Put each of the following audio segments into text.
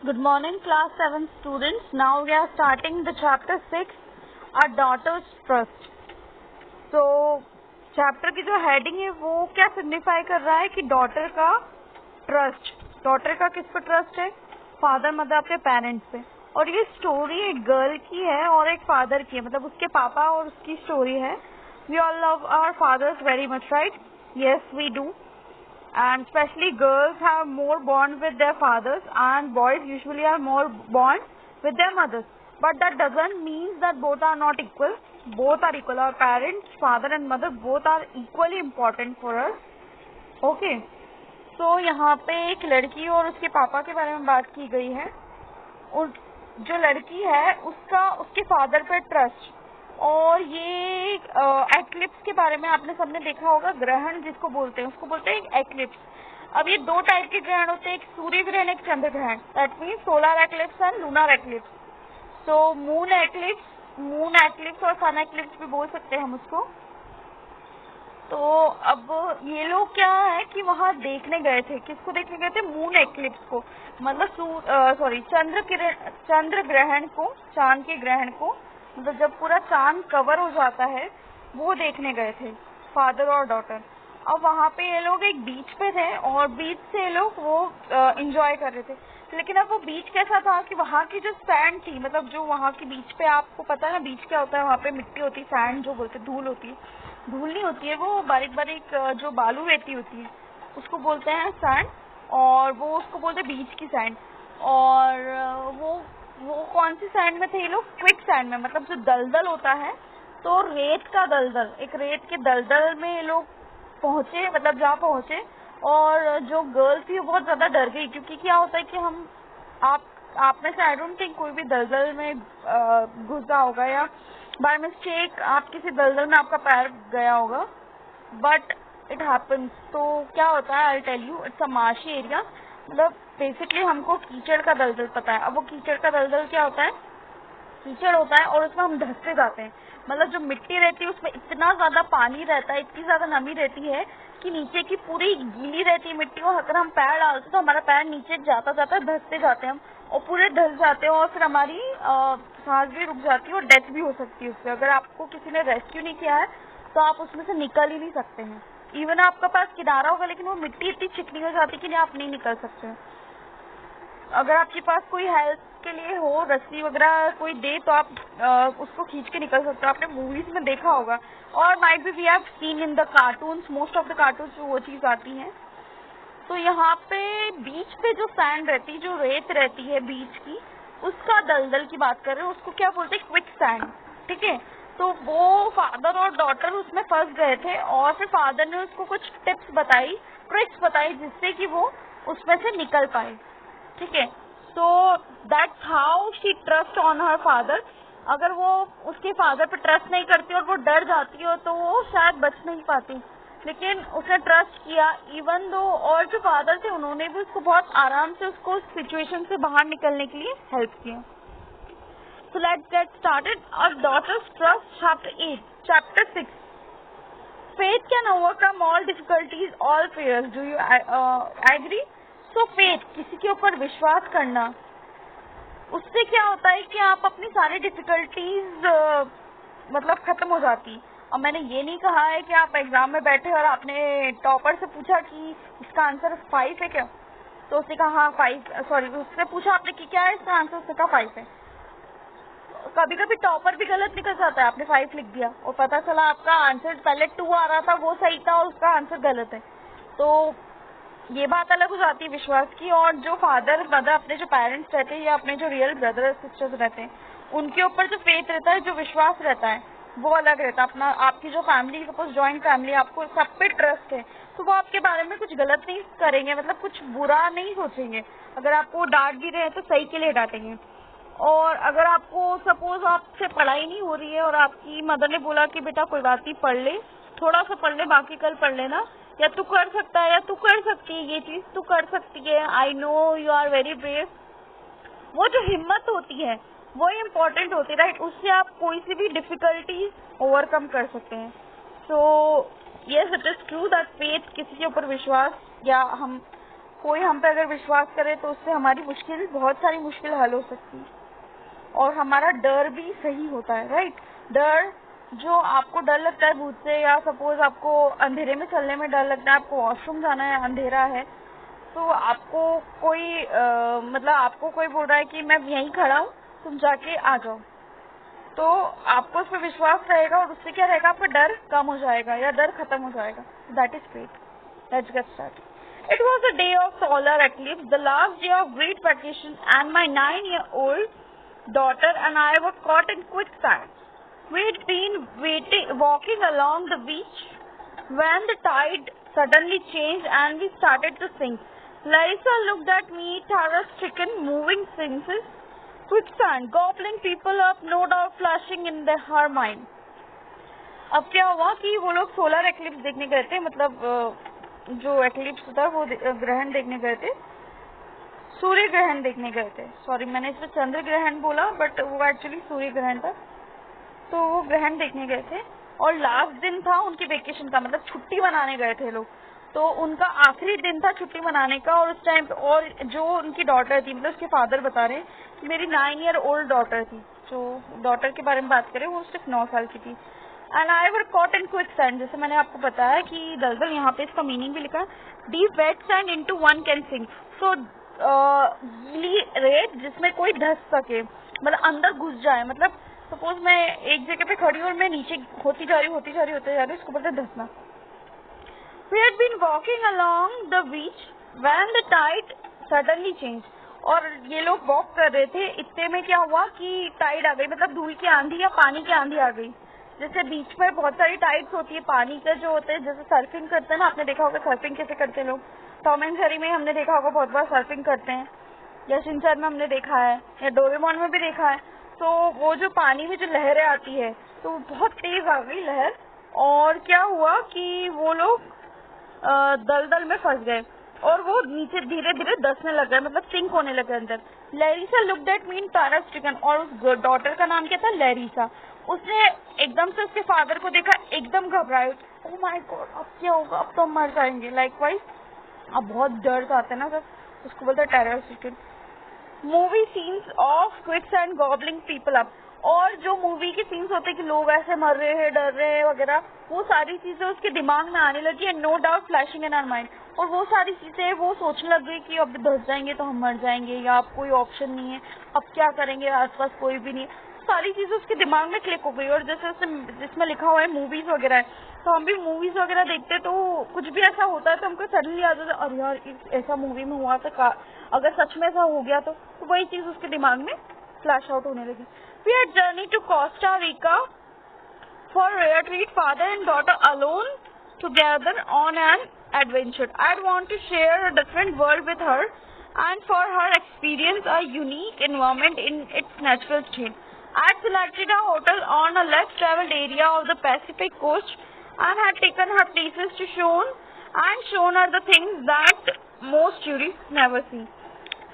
Good morning, class 7 students. Now we are starting the chapter 6, A Daughter's Trust. So, chapter की जो heading है वो क्या signify कर रहा है कि daughter का trust. Daughter का किस पे trust है? Father mother अपने parents पे. और ये story एक girl की है और एक father की है, मतलब उसके पापा और उसकी story है. We all love our fathers very much, right? Yes, we do. And especially girls have more bond with their fathers and boys usually are more bond with their mothers, but that doesn't mean that both are not equal. Both are equal. Our parents, father and mother, both are equally important for us. Okay, so यहाँ पे एक लड़की और उसके पापा के बारे में बात की गई है. और जो लड़की है उसका उसके फादर पे ट्रस्ट, और ये एक्लिप्स के बारे में आपने सबने देखा होगा. ग्रहण जिसको बोलते हैं उसको बोलते हैं एक्लिप्स. अब ये दो टाइप के ग्रहण होते हैं, एक सूर्य ग्रहण एक चंद्र ग्रहण. That means solar eclipse and lunar eclipse. So moon eclipse और सन एक्लिप्स भी बोल सकते हैं हम उसको. तो अब ये लोग क्या है कि वहाँ देखने गए थे. किसको देखने गए थे? मून एक्लिप्स को, मतलब चंद्र ग्रहण को, चांद के ग्रहण को, मतलब जब पूरा चांद कवर हो जाता है वो देखने गए थे फादर और डॉटर. अब वहाँ पे ये लोग एक बीच पे थे और बीच से ये लोग वो एंजॉय कर रहे थे. लेकिन अब वो बीच कैसा था कि वहाँ की जो सैंड थी, मतलब जो वहाँ की बीच पे, आपको पता है ना बीच क्या होता है, वहाँ पे मिट्टी होती है, सैंड जो बोलते हैं, धूल होती है. धूल नहीं होती है, वो बारीक बारीक जो बालू रेती होती है उसको बोलते हैं सैंड, और वो उसको बोलते हैं बीच की सैंड. और वो कौन सी सैंड में थे ये लोग? क्विक सैंड में, मतलब जो दलदल होता है. तो रेत का दलदल, एक रेत के दलदल में ये लोग पहुंचे, मतलब जहाँ पहुंचे. और जो गर्ल थी वो बहुत ज्यादा डर गई, क्योंकि क्या होता है कि आप में से आई डोंट थिंक कोई भी दलदल में घुसा होगा या बाय मिस्टेक आप किसी दलदल में आपका पैर गया होगा, बट इट हैपन्स. तो क्या होता है, I tell you, it's a marshy area. मतलब बेसिकली हमको कीचड़ का दलदल पता है. अब वो कीचड़ का दलदल क्या होता है? कीचड़ होता है और उसमें हम धंसते जाते हैं. मतलब जो मिट्टी रहती है उसमें इतना ज्यादा पानी रहता है, इतनी ज्यादा नमी रहती है कि नीचे की पूरी गीली रहती है मिट्टी, और अगर हम पैर डालते तो हमारा पैर नीचे जाता जाता धंसते जाते हैं हम, और पूरे धंस जाते हैं, और फिर हमारी सांस भी रुक जाती है और डेथ भी हो सकती है उससे. अगर आपको किसी ने रेस्क्यू नहीं किया है तो आप उसमें से निकल ही नहीं सकते हैं. इवन आपका पास किनारा होगा लेकिन वो मिट्टी इतनी चिकनी हो जाती है कि आप नहीं निकल सकते. अगर आपके पास कोई हेल्प के लिए हो, रस्सी वगैरह कोई दे, तो आप उसको खींच के निकल सकते हो. आपने मूवीज में देखा होगा, और might be we have seen in the cartoons, most of the cartoons वो चीज आती है. तो यहाँ पे बीच पे जो सैंड रहती है, जो रेत रहती है बीच की, उसका दलदल की बात कर रहे हैं, उसको क्या बोलते हैं? Quick sand. ठीक है. तो वो फादर और डॉटर उसमें फंस गए थे, और फिर फादर ने उसको कुछ टिप्स बताई, ट्रिक्स बताई, जिससे कि वो उसमें से निकल पाए. ठीक है. So that's how she trust on her father. अगर वो उसके फादर पे ट्रस्ट नहीं करती और वो डर जाती हो तो वो शायद बच नहीं पाती, लेकिन उसने ट्रस्ट किया इवन दो. और जो फादर थे उन्होंने भी उसको बहुत आराम से उसको सिचुएशन से बाहर निकलने के लिए हेल्प किया. So let's get started. A daughter's trust, chapter 6. Faith can overcome all difficulties, all fears. Do you agree? So faith, किसी के ऊपर विश्वास करना, उससे क्या होता है कि आप अपनी सारी डिफिकल्टीज मतलब खत्म हो जाती. और मैंने ये नहीं कहा है कि आप एग्जाम में बैठे और आपने टॉपर से पूछा कि इसका आंसर 5 है क्या, तो उसने कहा हाँ 5, सॉरी उससे पूछा आपने कि क्या है इसका आंसर, उसने कहा 5 है. कभी कभी टॉपर भी गलत निकल जाता है, आपने 5 लिख दिया और पता चला आपका आंसर पहले 2 आ रहा था, वो सही था और उसका आंसर गलत है. तो ये बात अलग हो जाती है विश्वास की. और जो फादर मदर, अपने जो पेरेंट्स रहते हैं या अपने जो रियल ब्रदर सिस्टर्स रहते हैं, उनके ऊपर जो फेथ रहता है, जो विश्वास रहता है, वो अलग रहता है. अपना आपकी जो फैमिली, सपोज ज्वाइंट फैमिली, आपको सब पे ट्रस्ट है, तो वो आपके बारे में कुछ गलत नहीं करेंगे, मतलब कुछ बुरा नहीं सोचेंगे. अगर आपको डांट भी रहे हैं तो सही के लिए डांटेंगे. और अगर आपको सपोज आपसे पढ़ाई नहीं हो रही है और आपकी मदर ने बोला कि बेटा कोई बात नहीं, पढ़ ले, थोड़ा सा पढ़ ले, बाकी कल पढ़ लेना, या तू कर सकता है या तू कर सकती है, ये चीज तू कर सकती है, I know you are very brave. वो जो हिम्मत होती है वो इम्पोर्टेंट होती है, राइट. उससे आप कोई सी भी डिफिकल्टीज ओवरकम कर सकते हैं. So yes, it is true that faith, किसी के ऊपर विश्वास, या हम कोई हम पे अगर विश्वास करे तो उससे हमारी मुश्किल, बहुत सारी मुश्किल हल हो सकती है और हमारा डर भी सही होता है, राइट। डर, जो आपको डर लगता है भूत से, या सपोज आपको अंधेरे में चलने में डर लगता है, आपको वॉशरूम जाना है, अंधेरा है, तो आपको कोई मतलब आपको कोई बोल रहा है कि मैं यहीं खड़ा हूँ, तुम जाके आ जाओ, तो आपको उस पर विश्वास रहेगा और उससे क्या रहेगा, आपका डर कम हो जाएगा या डर खत्म हो जाएगा। That is great. Let's get start. It was a day of solar eclipse, the last day of great vacation, and my 9-year-old daughter and I were caught in quicksand. We had been walking along the beach when the tide suddenly changed and we started to sink. Larissa looked at me, terror-stricken, moving senses. Quicksand, gobbling people up, no doubt flashing in her mind. अब क्या हुआ कि वो लोग solar eclipse देखने गए थे, मतलब जो एक्लिप्स होता है वो ग्रहण देखने गए थे, सूर्य ग्रहण देखने गए थे। सॉरी, मैंने इसमें चंद्र ग्रहण बोला बट वो एक्चुअली सूर्य ग्रहण था। तो वो ग्रहण देखने गए थे और लास्ट दिन था उनकी वेकेशन का, मतलब छुट्टी मनाने गए थे लोग, तो उनका आखिरी दिन था छुट्टी मनाने का। और उस टाइम पे, और जो उनकी डॉटर थी, मतलब उसके फादर बता रहे कि मेरी 9-year-old डॉटर थी, जो डॉटर के बारे में बात करें वो सिर्फ 9 साल की थी। And I were caught in quick sand, जैसे मैंने आपको बताया कि दलदल, यहाँ पे इसका मीनिंग भी लिखा, deep wet sand into one can sink. So गीली रेत जिसमें कोई धंस सके, मतलब अंदर घुस जाए, मतलब सपोज मैं एक जगह पे खड़ी हूँ और मैं नीचे होती जा रही हूँ, इसको बोलते हैं धंसना। We had been walking along the beach when the tide suddenly changed. और ये लोग वॉक कर रहे थे, इतने में क्या हुआ कि टाइड आ गई, मतलब धूल की आंधी या पानी की आंधी आ गई। जैसे बीच में बहुत सारी टाइड्स होती है पानी के, जो होते हैं, जैसे सर्फिंग करते हैं ना, आपने देखा होगा सर्फिंग कैसे करते हैं लोग, टॉम एंड जेरी में हमने देखा होगा बहुत बार सर्फिंग करते हैं, या शिनचैन में हमने देखा है, या डोरेमोन में भी देखा है। तो वो जो पानी में जो लहरें आती है, तो बहुत तेज आ गई लहर, और क्या हुआ कि वो लोग दलदल में फंस गए और वो नीचे धीरे धीरे धंसने लग गए, मतलब सिंक होने लगे अंदर। Larissa looked at me in terror stricken, और उस डॉटर का नाम क्या था, लैरिसा। उसने एकदम से उसके फादर को देखा, एकदम घबराई, ओह माय गॉड, अब क्या होगा, अब तो हम मर जाएंगे। लाइकवाइज अब बहुत डर आते हैं ना, जब उसको बोलते हैं terror stricken. Movie scenes of quicksand gobbling people up, और जो मूवी के सीन्स होते हैं कि लोग ऐसे मर रहे हैं, डर रहे हैं वगैरह, वो सारी चीजें उसके दिमाग में आने लगी है, no doubt flashing in our mind. और वो सारी चीजें वो सोचने लग गई कि अब धंस जाएंगे तो हम मर जाएंगे, या अब कोई ऑप्शन नहीं है, अब क्या करेंगे, आसपास कोई भी नहीं। सारी चीजें उसके दिमाग में क्लिक हो गई। और जैसे जिसमें लिखा हुआ है मूवीज वगैरह है, तो हम भी मूवीज वगैरह देखते तो कुछ भी ऐसा होता है तो हमको सडनली आ जाता है, अरे यार ऐसा मूवी में हुआ था, अगर सच में ऐसा हो गया तो वही चीज उसके दिमाग में फ्लैश आउट होने लगी। We had journeyed to Costa Rica for a retreat, father and daughter alone together on an adventure. I'd want to share a different world with her and for her experience a unique environment in its natural state. I'd selected a hotel on a less traveled area of the Pacific coast and had taken her places to shown her the things that most tourists never see.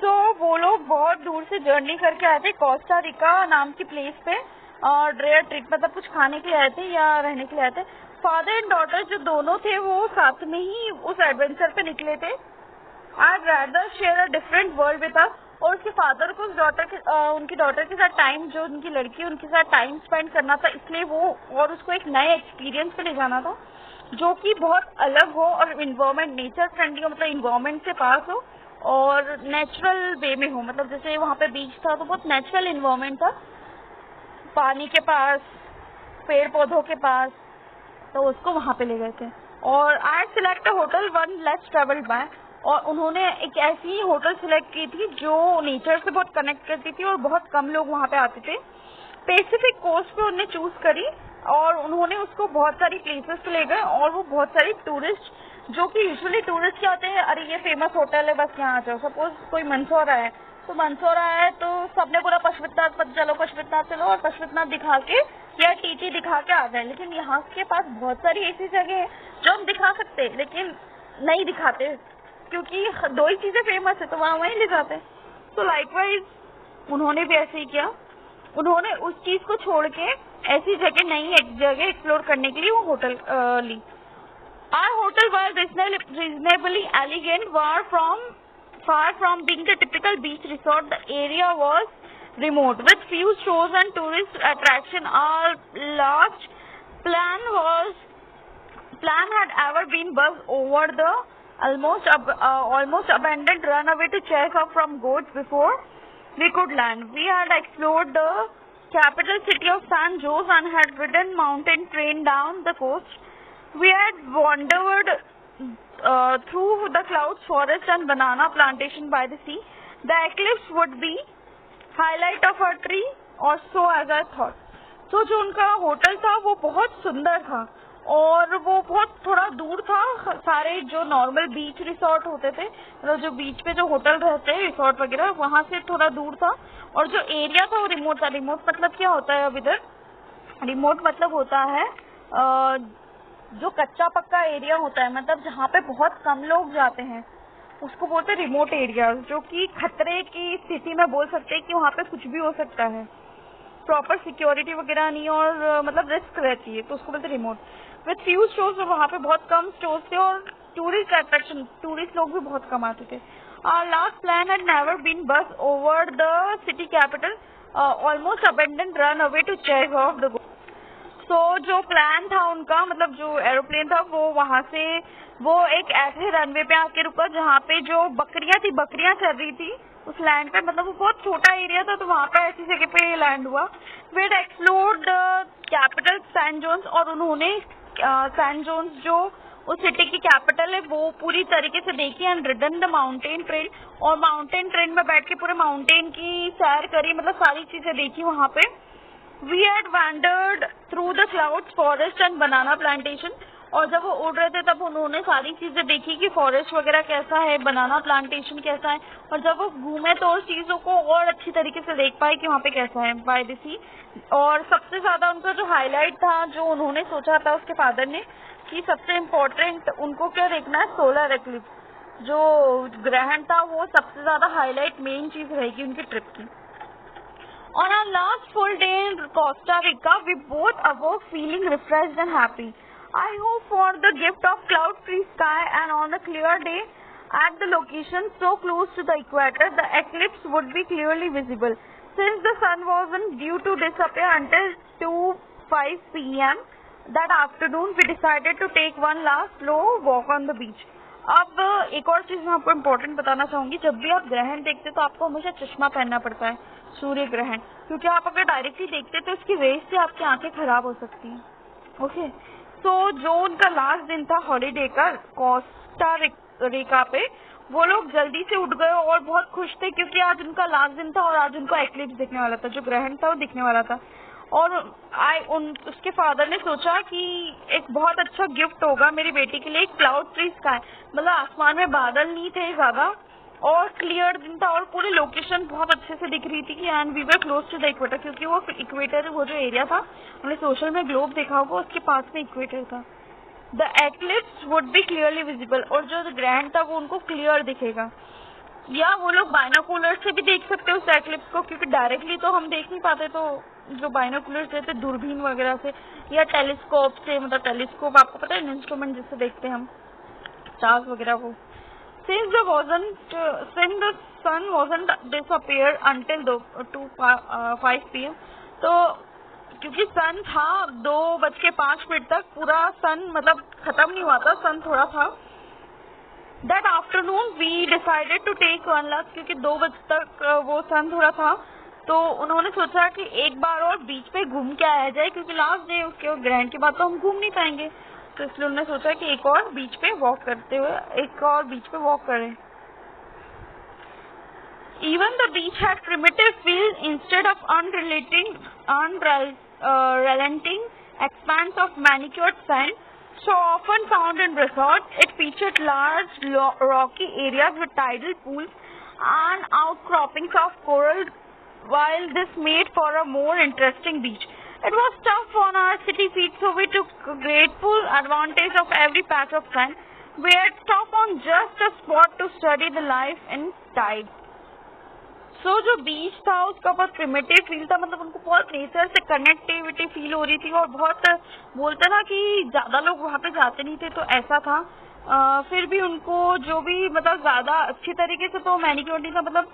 तो वो लोग बहुत दूर से journey करके आए थे, Costa Rica नाम की प्लेस पे, और ड्रेयर ट्रिप, मतलब कुछ खाने के लिए आए थे या रहने के लिए आए थे। फादर एंड डॉटर जो दोनों थे वो साथ में ही उस एडवेंचर पे निकले थे। I'd rather share a different world with her, और उसके फादर को उनकी डॉटर के साथ टाइम, जो उनकी लड़की उनके साथ टाइम स्पेंड करना था, इसलिए वो और उसको एक नए एक्सपीरियंस पे ले जाना था जो कि बहुत अलग हो और इन्वायरमेंट नेचर फ्रेंडली हो, मतलब इन्वायरमेंट से पास हो और नेचुरल वे में हो। मतलब जैसे वहाँ पे बीच था तो बहुत नेचुरल इन्वायरमेंट था, पानी के पास, पेड़ पौधों के पास, तो उसको वहाँ पे ले गए थे। और आई select a hotel one less travelled by, और उन्होंने एक ऐसी होटल सिलेक्ट की थी जो नेचर से बहुत कनेक्ट करती थी और बहुत कम लोग वहाँ पे आते थे। पैसिफिक कोस्ट पे उन्होंने चूज करी और उन्होंने उसको बहुत सारी प्लेसेस पे ले गए, और वो बहुत सारी टूरिस्ट, जो कि यूजुअली टूरिस्ट क्या होते हैं, अरे ये फेमस होटल है बस यहाँ आ जाओ। सपोज कोई मंदसौर है तो मंदसौर आया है तो सबने बोला पशुपतिनाथ चलो, पशुपतिनाथ चलो, और पशुपतिनाथ दिखा के या टीटी दिखा के आ गए। लेकिन यहाँ के पास बहुत सारी ऐसी जगह है जो हम दिखा सकते हैं लेकिन नहीं दिखाते, क्योंकि दो ही चीजें फेमस है तो वहाँ वहीं ले जाते। तो लाइकवाइज उन्होंने भी ऐसे ही किया, उन्होंने उस चीज को छोड़ के ऐसी जगह, नई जगह एक्सप्लोर करने के लिए वो होटल ली। Our hotel was reasonably elegant, far from being the typical beach resort. The area was remote, with few stores and tourist attraction. Our last plan had ever been bus over the almost abandoned runaway to Chekhov from Gorge before we could land. We had explored the capital city of San Jose and had ridden mountain train down the coast. We had wandered through the clouds forest and banana plantation by the sea. The eclipse would be highlight of our tree, or so as I thought. तो जो उनका hotel था वो बहुत सुंदर था और वो बहुत थोड़ा दूर था सारे जो नॉर्मल बीच रिसोर्ट होते थे, मतलब जो बीच पे जो होटल रहते हैं रिसोर्ट वगैरह, वहाँ से थोड़ा दूर था और जो एरिया था वो रिमोट था. रिमोट मतलब क्या होता है अब इधर? रिमोट मतलब होता है जो कच्चा पक्का एरिया होता है, मतलब जहाँ पे बहुत कम लोग जाते हैं उसको बोलते हैं रिमोट एरिया, जो कि खतरे की स्थिति में बोल सकते हैं कि वहाँ पे कुछ भी हो सकता है, प्रॉपर सिक्योरिटी वगैरह नहीं और मतलब रिस्क रहती है, तो उसको बोलते हैं रिमोट. विद फ्यू स्टोर्स, वहाँ पे बहुत कम स्टोर्स थे और टूरिस्ट अट्रैक्शन, टूरिस्ट लोग भी बहुत कम आते थे. Our last plan had never been bus over the city capital, almost abandoned run away to Chekhov the Gorge. तो जो प्लान था उनका, मतलब जो एरोप्लेन था वो वहाँ से वो एक ऐसे रनवे पे आके रुका जहाँ पे जो बकरियां चल रही थी उस लैंड पे, मतलब वो बहुत छोटा एरिया था तो वहाँ पे ऐसी जगह पे लैंड हुआ. We had explored capital San जोन्स, और उन्होंने सैन जोन्स जो उस सिटी की कैपिटल है वो पूरी तरीके से देखी. And ridden the mountain train, और माउंटेन ट्रेन में बैठ के पूरे माउंटेन की सैर करी, मतलब सारी चीजें देखी वहाँ पे. We had wandered through the clouds, forest and banana plantation. और जब वो उड़ रहे थे तब उन्होंने सारी चीजें देखी कि फॉरेस्ट वगैरह कैसा है, बनाना प्लांटेशन कैसा है, और जब वो घूमे तो उस चीजों को और अच्छी तरीके से देख पाए कि वहाँ पे कैसा है बाय द सी. और सबसे ज्यादा उनका जो हाईलाइट था, जो उन्होंने सोचा था उसके फादर ने कि सबसे इम्पोर्टेंट उनको क्या देखना है, सोलर एक्लिप्स, जो ग्रहण था वो सबसे ज्यादा हाईलाइट मेन चीज रहेगी उनकी ट्रिप की. On our last full day in Costa Rica, we both awoke feeling refreshed and happy. I hope for the gift of cloud-free sky, and on a clear day at the location so close to the equator, the eclipse would be clearly visible. Since the sun wasn't due to disappear until 2:05 p.m. that afternoon, we decided to take one last slow walk on the beach. अब एक और चीज मैं आपको important बताना चाहूंगी. जब भी आप ग्रहण देखते तो आपको हमेशा चश्मा पहनना पड़ता है, सूर्य ग्रहण, क्योंकि आप अगर डायरेक्टली देखते तो उसकी रेस से आपकी आंखें खराब हो सकती हैं. ओके, तो जो उनका लास्ट दिन था हॉलीडे का कोस्टा रिका पे, वो लोग जल्दी से उठ गए और बहुत खुश थे क्योंकि आज उनका लास्ट दिन था और आज उनको एक्लिप्स दिखने वाला था, जो ग्रहण था वो दिखने वाला था. और उसके फादर ने सोचा कि एक बहुत अच्छा गिफ्ट होगा मेरी बेटी के लिए, एक क्लाउड फ्री स्काई, मतलब आसमान में बादल नहीं थे ज्यादा और क्लियर दिन था और पूरी लोकेशन बहुत अच्छे से दिख रही थी. And we were close to the equator, क्योंकि वो इक्वेटर, वो जो एरिया था हमने सोशल में ग्लोब देखा होगा, उसके पास में इक्वेटर था. The eclipse would be clearly visible, और जो ग्रहण था वो उनको क्लियर दिखेगा. या वो लोग बाइनोकुलर से भी देख सकते हैं उस एक्लिप्स को, क्योंकि डायरेक्टली तो हम देख नहीं पाते, तो जो बाइनोकुलर रहते दूरबीन वगैरह से या टेलीस्कोप से, मतलब टेलीस्कोप आपको पता है इंस्ट्रूमेंट जिससे देखते हैं हम स्टार्स वगैरह वो. Since the sun wasn't disappear until 5 p.m. तो क्योंकि सन था 2:05 तक, पूरा सन मतलब खत्म नहीं हुआ था, सन थोड़ा था. That afternoon we decided to take one last, क्योंकि 2 बजे तक वो सन थोड़ा था, तो उन्होंने सोचा कि एक बार और बीच पे घूम के आया जाए, क्योंकि लास्ट डे उसके ग्रहण के बाद तो हम घूम नहीं पाएंगे, तो इसलिए उन्होंने सोचा कि एक और बीच पे वॉक करें. Even the beach had primitive feel instead of unrelenting expanse of manicured sand so often found in resorts. It featured large rocky areas with tidal pools and outcroppings of coral, while this made for a more interesting beach. It was tough on our city feet, so we took grateful advantage of every patch of sand. We had stopped on just a spot to study the life in tide. सो जो बीच था उसका बहुत primitive feel था, मतलब उनको बहुत nature से connectivity feel हो रही थी और बहुत बोलते ना कि ज्यादा लोग वहाँ पे जाते नहीं थे, तो ऐसा था। फिर भी उनको जो भी मतलब ज्यादा अच्छी तरीके से तो मैनिक्योर नहीं था, मतलब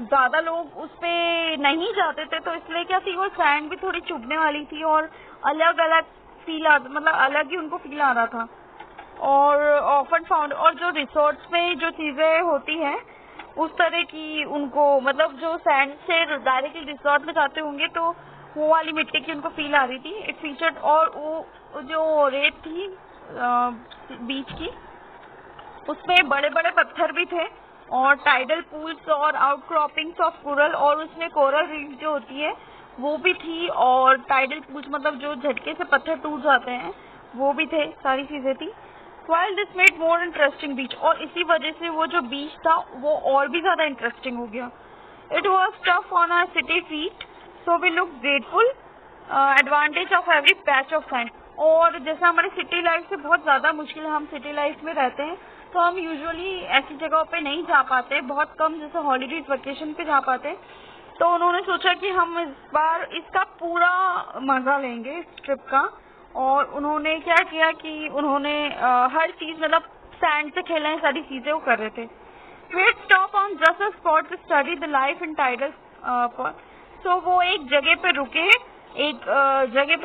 ज्यादा लोग उस पे नहीं जाते थे, तो इसलिए क्या थी वो सैंड भी थोड़ी चुभने वाली थी और अलग अलग फील मतलब अलग ही उनको फील आ रहा था। और ऑफन फाउंड, और जो रिसोर्ट्स में जो चीजें होती हैं उस तरह की उनको, मतलब जो सैंड से डायरेक्टली रिसोर्ट में जाते होंगे तो वो वाली मिट्टी की उनको फील आ रही थी। इट फीचर्ड, और वो जो रेत थी बीच की, उसमें बड़े बड़े पत्थर भी थे और टाइडल पूल्स और आउटक्रॉपिंग्स ऑफ कोरल, और उसमें कोरल रीफ जो होती है वो भी थी, और टाइडल पूल्स मतलब जो झटके से पत्थर टूट जाते हैं वो भी थे, सारी चीजें थी। While this made more interesting beach, और इसी वजह से वो जो बीच था वो और भी ज्यादा इंटरेस्टिंग हो गया। It was tough on our city feet, so we looked grateful, advantage of every patch of sand। और जैसे हमारी सिटी लाइफ से बहुत ज्यादा मुश्किल है, हम सिटी लाइफ में रहते हैं तो हम यूजुअली ऐसी जगहों पे नहीं जा पाते, बहुत कम, जैसे हॉलीडेज वेकेशन पे जा पाते। तो उन्होंने सोचा कि हम इस बार इसका पूरा मजा लेंगे इस ट्रिप का, और उन्होंने क्या किया कि उन्होंने हर चीज मतलब सैंड से खेलने सारी चीजें वो कर रहे थे। They stop on just a spot to study the life in tidal pot. So वो एक जगह पे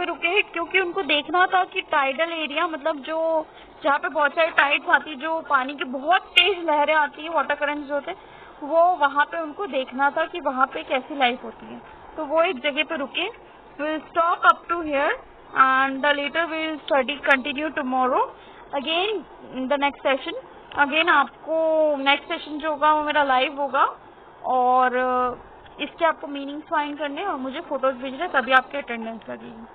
रुके, क्योंकि उनको देखना था कि टाइडल एरिया, मतलब जो जहाँ पे बहुत सारी टाइड्स आती, जो पानी की बहुत तेज लहरें आती है, वाटर करंट्स जो होते हैं, वो वहाँ पे उनको देखना था कि वहाँ पे कैसी लाइफ होती है। तो वो एक जगह पे रुके। Will stop up to here and later we will study continue tomorrow again in the next session। Again आपको नेक्स्ट सेशन जो होगा वो मेरा लाइव होगा, और इसके आपको मीनिंग्स फाइंड करने और मुझे फोटोज भेजने, तभी आपकी अटेंडेंस लगेगी।